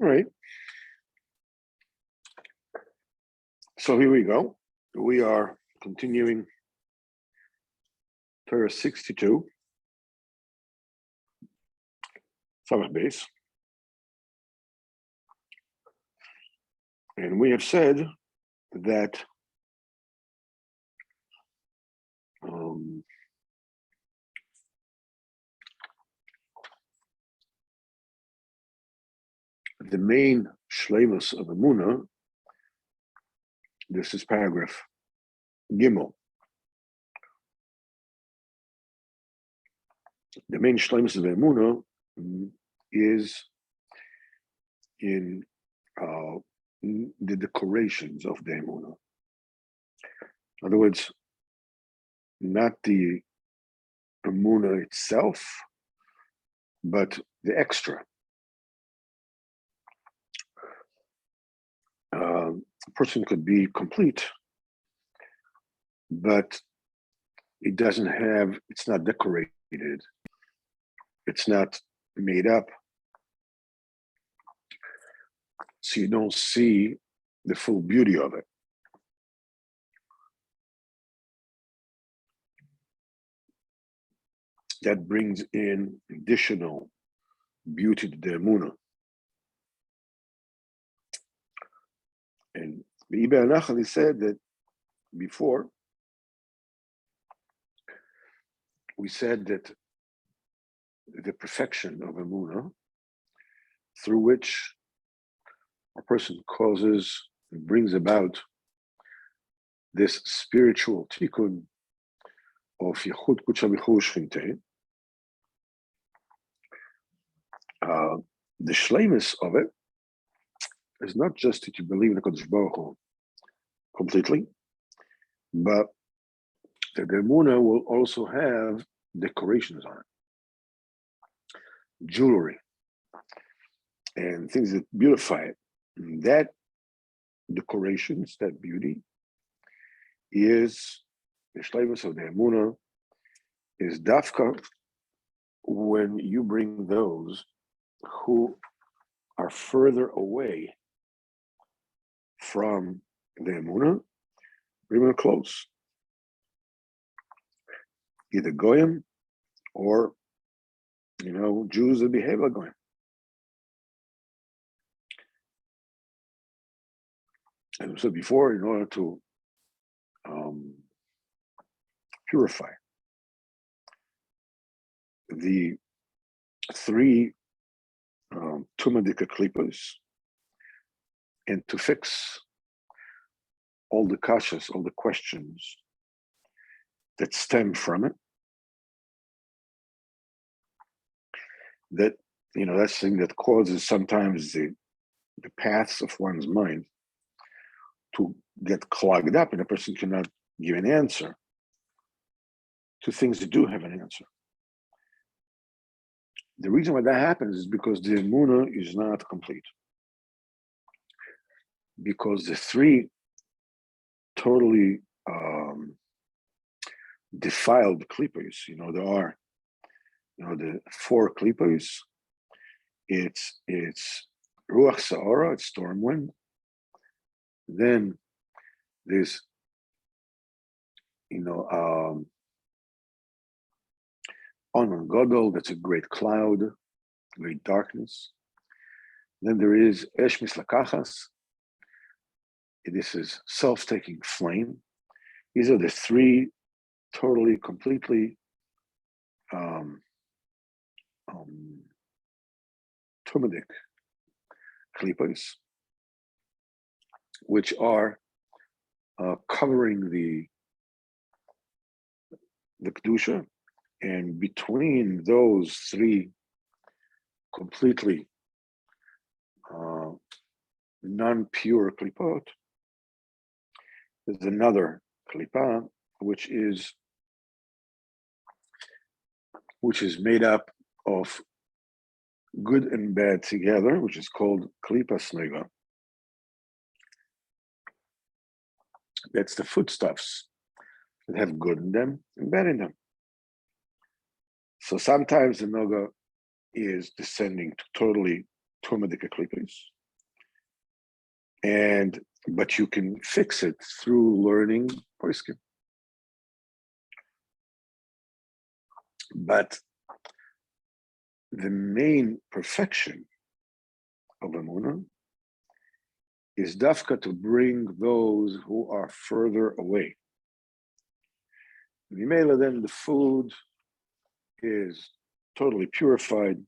All right. So here we go. We are continuing Torah 62, Samach base. And we have said that the main shleimus of Emunah, this is paragraph Gimel. The main shleimus of Emunah is in the decorations of the Emunah. In other words, not the Emunah itself, but the extra. A person could be complete, but it doesn't have, it's not decorated, it's not made up. So you don't see the full beauty of it. That brings in additional beauty to the Emunah. And the Ibn Nachali said that before, we said that the perfection of Emunah, through which a person causes and brings about this spiritual tikkun of Yechud Kudsha B'Chur Shchintei, the shleimus of it is not just that you believe in the Kodesh Baruch Hu completely, but that the Emunah will also have decorations on it, jewelry, and things that beautify it. And that decorations, that beauty, is the shleimus of the Emunah, is dafka when you bring those who are further away from the Emunah, bring them close. Either Goyim or, Jews that behave like Goyim. As I said before, in order to purify the three Tumadika Klippas and to fix all the kashas, all the questions that stem from it, that, that's the thing that causes sometimes the paths of one's mind to get clogged up and a person cannot give an answer to things that do have an answer. The reason why that happens is because the Emunah is not complete. Because the three totally defiled klippas, there are, the four klippas, it's Ruach Sa'ora, it's storm wind. Then there's, Onon Godol, that's a great cloud, great darkness. Then there is Esh Mislakachas. This is self-taking flame. These are the three totally, completely Tumadik klippas, which are covering the Kedusha, and between those three completely non-pure klippot, there's another klippa which is made up of good and bad together, which is called klippa snega. That's the foodstuffs that have good in them and bad in them. So sometimes the noga is descending to totally tumadika klipos, but you can fix it through learning poskim. But the main perfection of Emunah is dafka to bring those who are further away. Mimela, then the food is totally purified,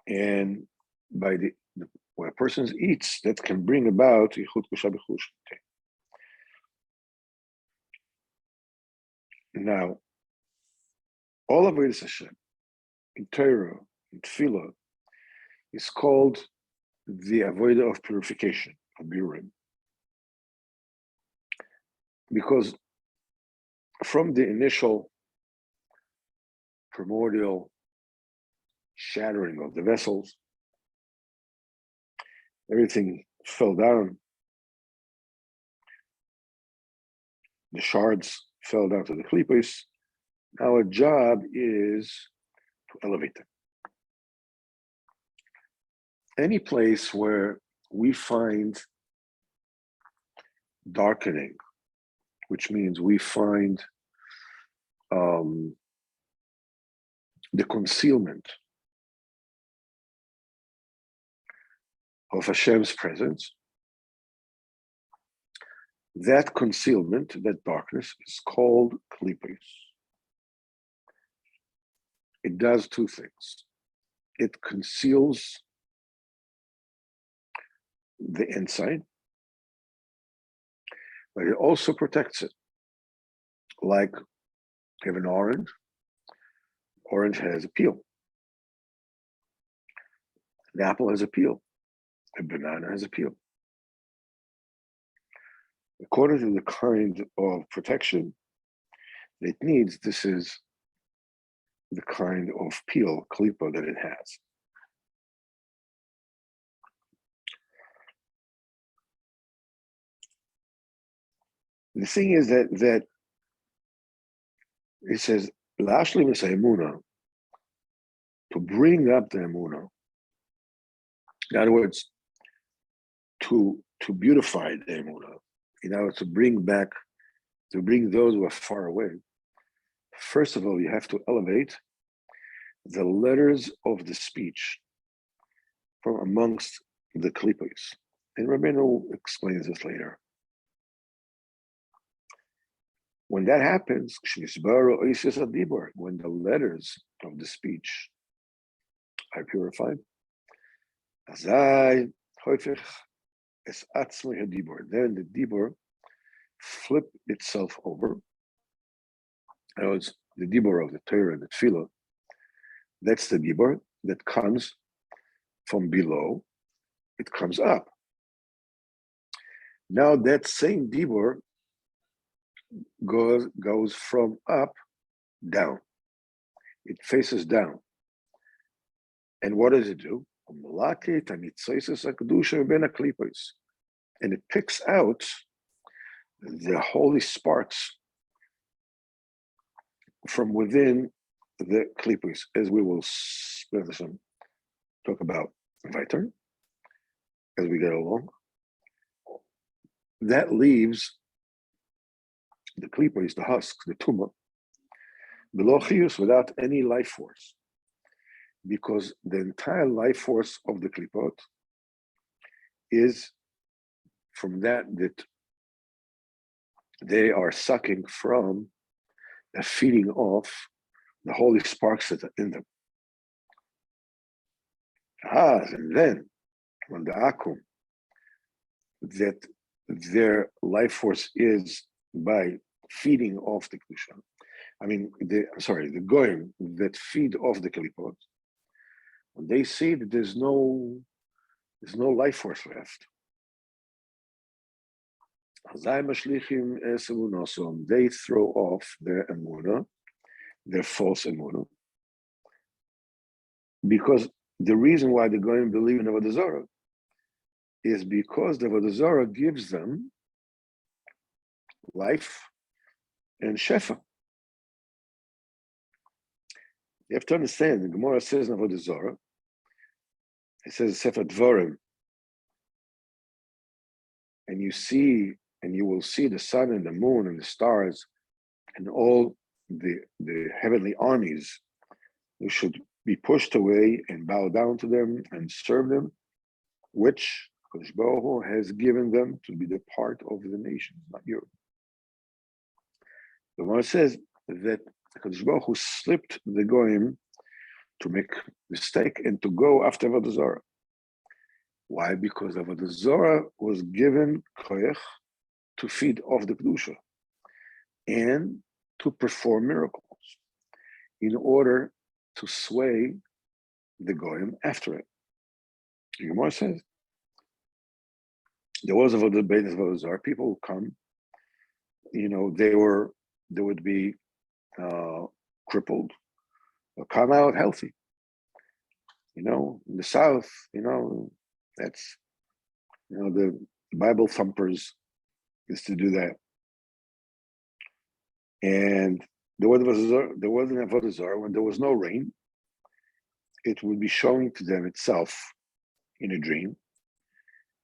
and by when a person eats, that can bring about yichud kusha b'chush. Now, all of Avodas Hashem in Torah, in Tefillah, is called the avodah of purification, of birurim, because from the initial primordial shattering of the vessels, everything fell down. The shards fell down to the klipos. Now our job is to elevate them. Any place where we find darkening, which means we find the concealment of Hashem's presence, that concealment, that darkness, is called klipos. It does two things. It conceals the inside, but it also protects it. Like you have an orange. Orange has a peel. An apple has a peel. A banana has a peel. According to the kind of protection it needs, this is the kind of peel, klipa, that it has. The thing is that it says, Lashlim is Emunah, to bring up the Emunah. In other words, to beautify the Emunah. In other words, to bring those who are far away. First of all, you have to elevate the letters of the speech from amongst the klipos. And Rabbeinu explains this later. When that happens, when the letters of the speech are purified, then the dibur flip itself over. In other words, the dibur of the Torah and the Tefillah, that's the dibur that comes from below, it comes up. Now that same dibur goes from up down. It faces down. And what does it do? And it picks out the holy sparks from within the klipos, as we will talk about later as we get along. That leaves the klipos, the husk, the tumah, below chiyus, without any life force, because the entire life force of the klipot is from that they are sucking from the feeding off the holy sparks that are in them. And then when the akum, that their life force is by feeding off the kedusha. The goyim that feed off the klipot, when they see that there's no life force left, they throw off their emunah, their false emunah, because the reason why the goyim believe in Avodah Zarah is because the Avodah Zarah gives them life and shefa. You have to understand, the Gemara says in Avodah Zarah, it says Sefer Dvarim, and you will see the sun and the moon and the stars and all the heavenly armies. You should be pushed away and bow down to them and serve them, which Kadosh Baruch Hu has given them to be the part of the nations, not you. The Gemara says that Kadosh Baruch Hu slipped the Goyim to make mistake and to go after Avodah Zarah. Why? Because Avodah Zarah was given koyach to feed off the Kedusha and to perform miracles in order to sway the Goyim after it. The Gemara says there was a debate of Avodah Zarah. People would come, they would be crippled, or come out healthy. In the South, that's the Bible thumpers used to do that. And there wasn't Avodah Zarah when there was no rain. It would be showing to them itself in a dream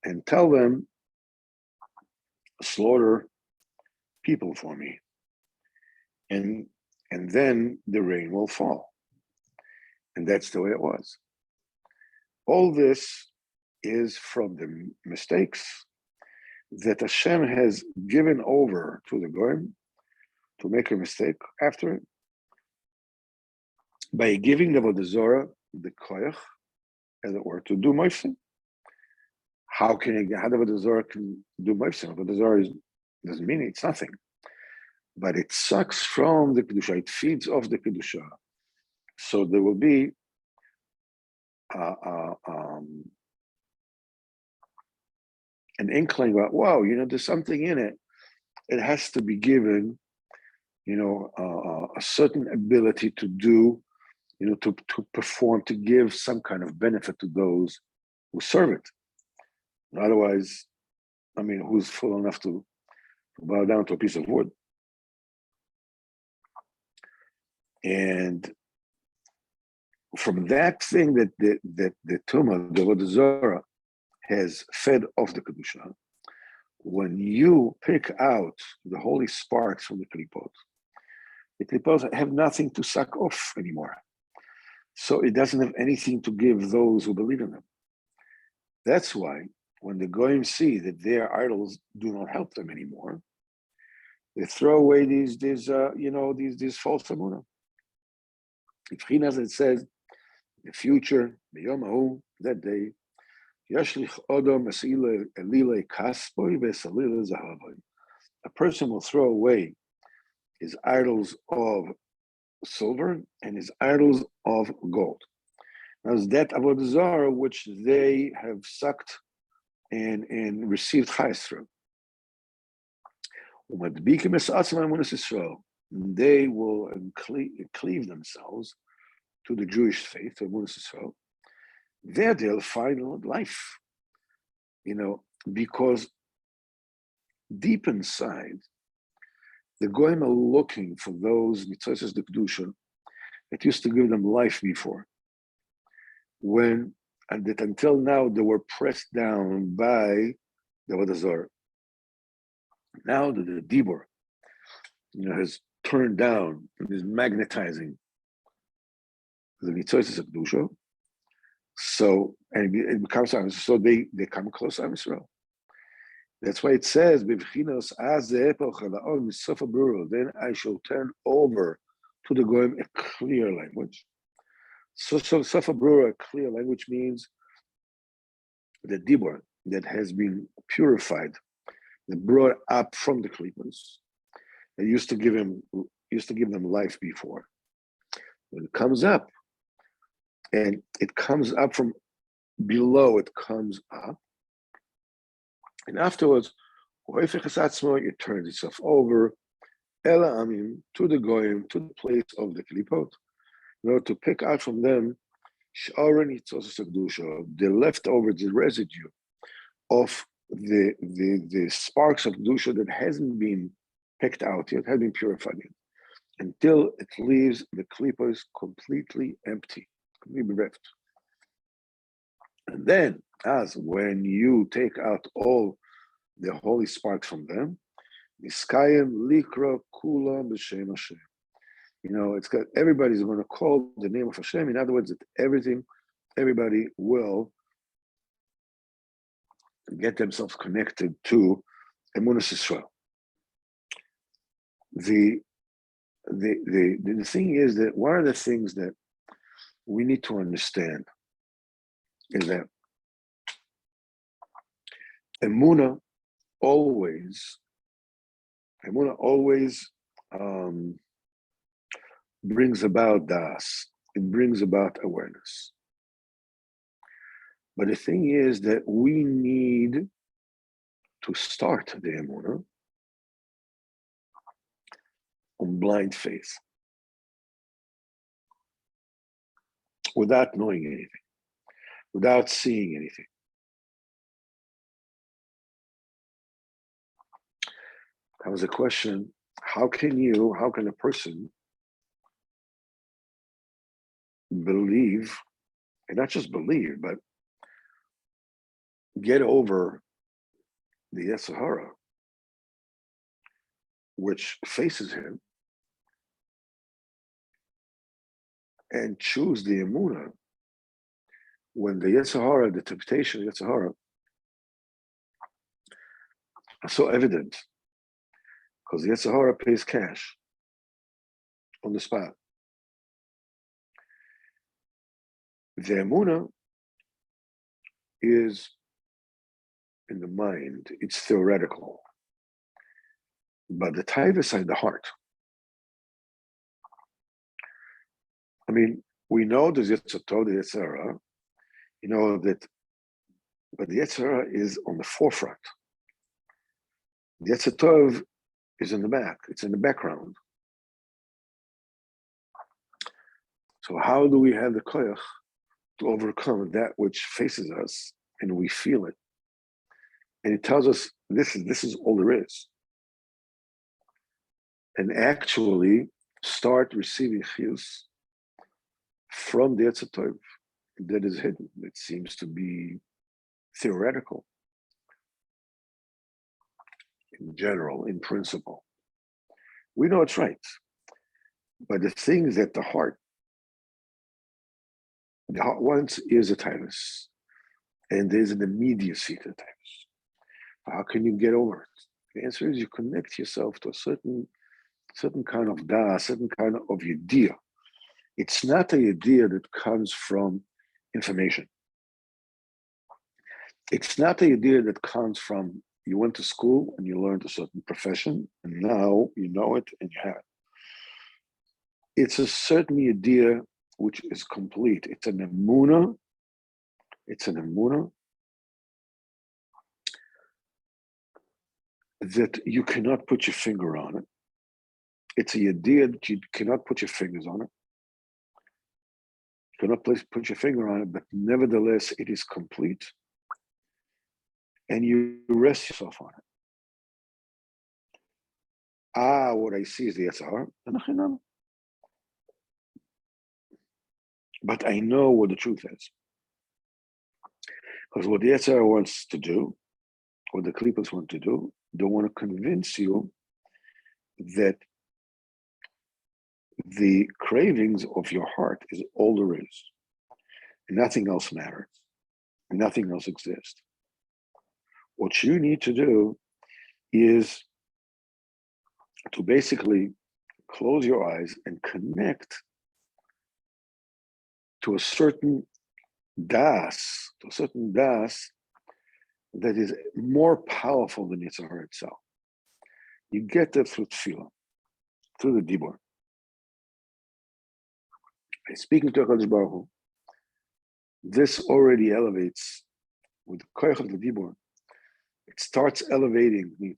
and tell them, slaughter people for me. And then the rain will fall. And that's the way it was. All this is from the mistakes that Hashem has given over to the Goyim to make a mistake after it by giving the Avodah Zarah the koyach, as it were, to do moifsim. How the Avodah Zarah can do moifsim? Avodah Zarah doesn't mean it's nothing, but it sucks from the kedusha. It feeds off the kedusha, so there will be an inkling about, wow, there's something in it. It has to be given, a certain ability to do, to perform, to give some kind of benefit to those who serve it. Otherwise, who's full enough to bow down to a piece of wood? And from that thing that the Tumah, the Avodah Zarah, has fed off the Kedusha, when you pick out the holy sparks from the Klipot have nothing to suck off anymore. So it doesn't have anything to give those who believe in them. That's why when the Goyim see that their idols do not help them anymore, they throw away these false Emunah. As it says, the future, that day, a person will throw away his idols of silver and his idols of gold. Now, it's that Avodah Zarah which they have sucked and received chayes through. They will cleave themselves to the Jewish faith, to Emunah Yisrael. There they'll find life, because deep inside, the Goyim are looking for those mitzvahs de kedusha that used to give them life before. And that until now they were pressed down by the Avodah Zarah. Now that the Dibur, has turned down and is magnetizing the mitzvahs de kedusha, so it becomes so they come close to Israel. That's why it says, then I shall turn over to the Goyim a clear language. So Safa Brura, a clear language, means the Dibur that has been purified, that brought up from the Klipos. It used to give them life before. When it comes up, and it comes up from below, it comes up. And afterwards, it turns itself over, to the Goyim, to the place of the Klipot, to pick out from them the leftover, the residue of the sparks of Kedusha that hasn't been picked out yet, hasn't been purified yet. until it leaves the klipos completely empty, completely bereft. And then, as when you take out all the holy sparks from them, Niskayim likra kula b'shem Hashem. It's got everybody's going to call the name of Hashem. In other words, that everybody will get themselves connected to Emunah Yisrael. The thing is that one of the things that we need to understand is that Emunah always brings about das. It brings about awareness. But the thing is that we need to start the Emunah on blind faith, without knowing anything, without seeing anything. That was a question: how can a person believe, and not just believe, but get over the Yetzer Hara, which faces him, and choose the Emunah when the Yetzer Hara, the temptation of Yetzer Hara, are so evident, because the Yetzer Hara pays cash on the spot. The Emunah is in the mind, it's theoretical, but the taivas are in the heart. I mean, we know there's Yetzer Tov, the Yetzer Hara, that, but the Yetzer Hara is on the forefront. The Yetzer Tov is in the back, it's in the background. So how do we have the koyach to overcome that which faces us and we feel it? And it tells us this is all there is. And actually start receiving chiyus from the Yetzer Tov that is hidden. It seems to be theoretical in general, in principle. We know it's right. But the thing is that the heart wants is a taivas, and there's an immediacy to the taivas. How can you get over it? The answer is you connect yourself to a certain kind of da, certain kind of idea. It's not an idea that comes from information. It's not an idea that comes from you went to school and you learned a certain profession and now you know it and you have it. It's a certain idea which is complete. It's an Emunah. That you cannot put your finger on it. It's an idea that you cannot put your fingers on it. You cannot put your finger on it, but nevertheless, it is complete. And you rest yourself on it. What I see is the Yetzer Hara, but I know what the truth is. Because what the Yetzer Hara wants to do, what the Klipos want to do, they want to convince you that the cravings of your heart is all there is. And nothing else matters. And nothing else exists. What you need to do is to basically close your eyes and connect to a certain das, that is more powerful than Yetzer Hara itself. You get that through tefillah, through the dibur. By speaking to HaKadosh Baruch Hu, this already elevates with the koyach of the dibur. It starts elevating the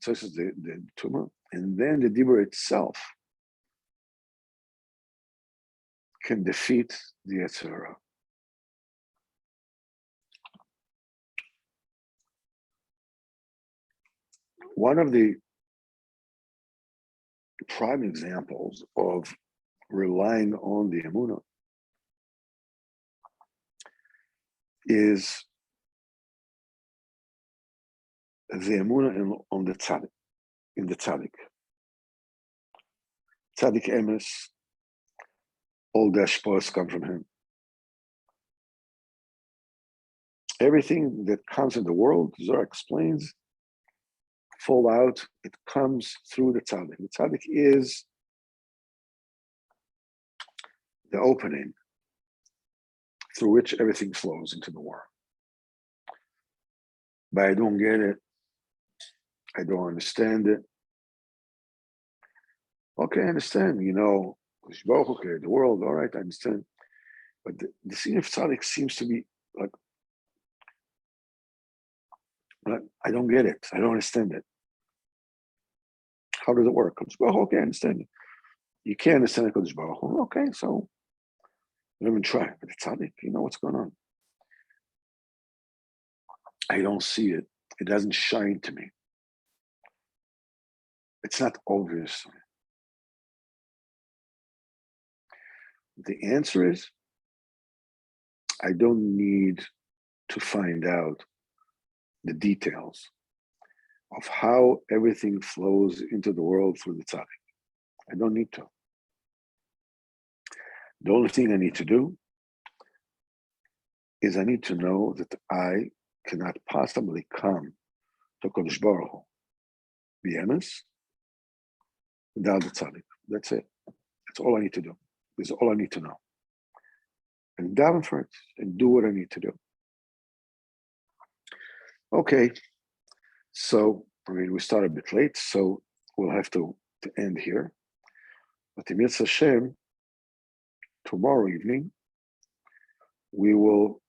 tumah, and then the dibur itself can defeat the Yetzer Hara. One of the prime examples of relying on the Emunah is the Emunah on the tzaddik, in the tzaddik. Tzaddik emes, all the ashpos come from him. Everything that comes in the world, Zohar explains, fall out, it comes through the tzaddik. The tzaddik is the opening through which everything flows into the world. But I don't get it. I don't understand it. Okay, I understand, the world, all right, I understand. But the scene of tzaddik seems to be like, I don't get it. I don't understand it. How does it work? Okay, I understand it. You can't understand it, Kodesh Baruch Hu. Okay, so let me try. But the tzaddik, what's going on? I don't see it. It doesn't shine to me. It's not obvious. The answer is, I don't need to find out the details of how everything flows into the world through the tzaddik. I don't need to. The only thing I need to do is I need to know that I cannot possibly come to Kodesh Baruch Hu, the emes, without the tzaddik. That's it. That's all I need to do. This is all I need to know. And daven for it and do what I need to do. Okay, so we start a bit late, so we'll have to end here. But in Mitzvah Hashem, tomorrow evening, we will,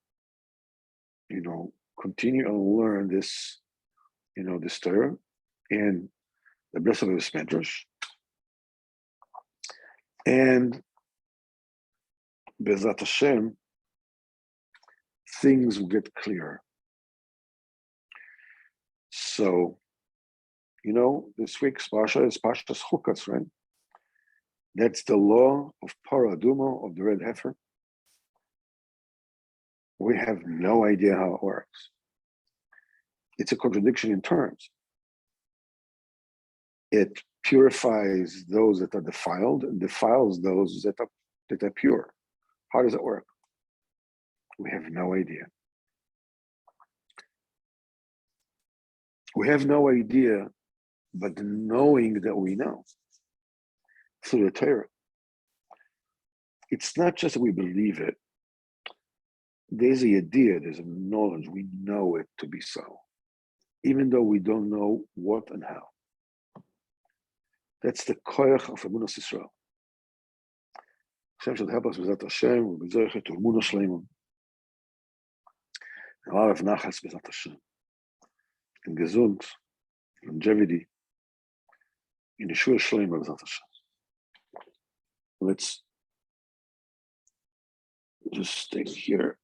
continue and learn this, this Torah and the Bris of the Medrash. And Bezat Hashem, things will get clearer. So, this week's Parsha is Parshas Chukas, right? That's the law of Paraduma, of the red heifer. We have no idea how it works. It's a contradiction in terms. It purifies those that are defiled and defiles those that are pure. How does it work? We have no idea. We have no idea, but the knowing that we know through the Torah, it's not just that we believe it. There's an idea, there's a knowledge, we know it to be so, even though we don't know what and how. That's the koyach of Emunah Yisrael. Hashem should help us with that Hashem, with Emunah Shleimah. A lot of nachas with that Hashem. And gesund, longevity, in the Shua Shleimah with that Hashem. Let's just stay here.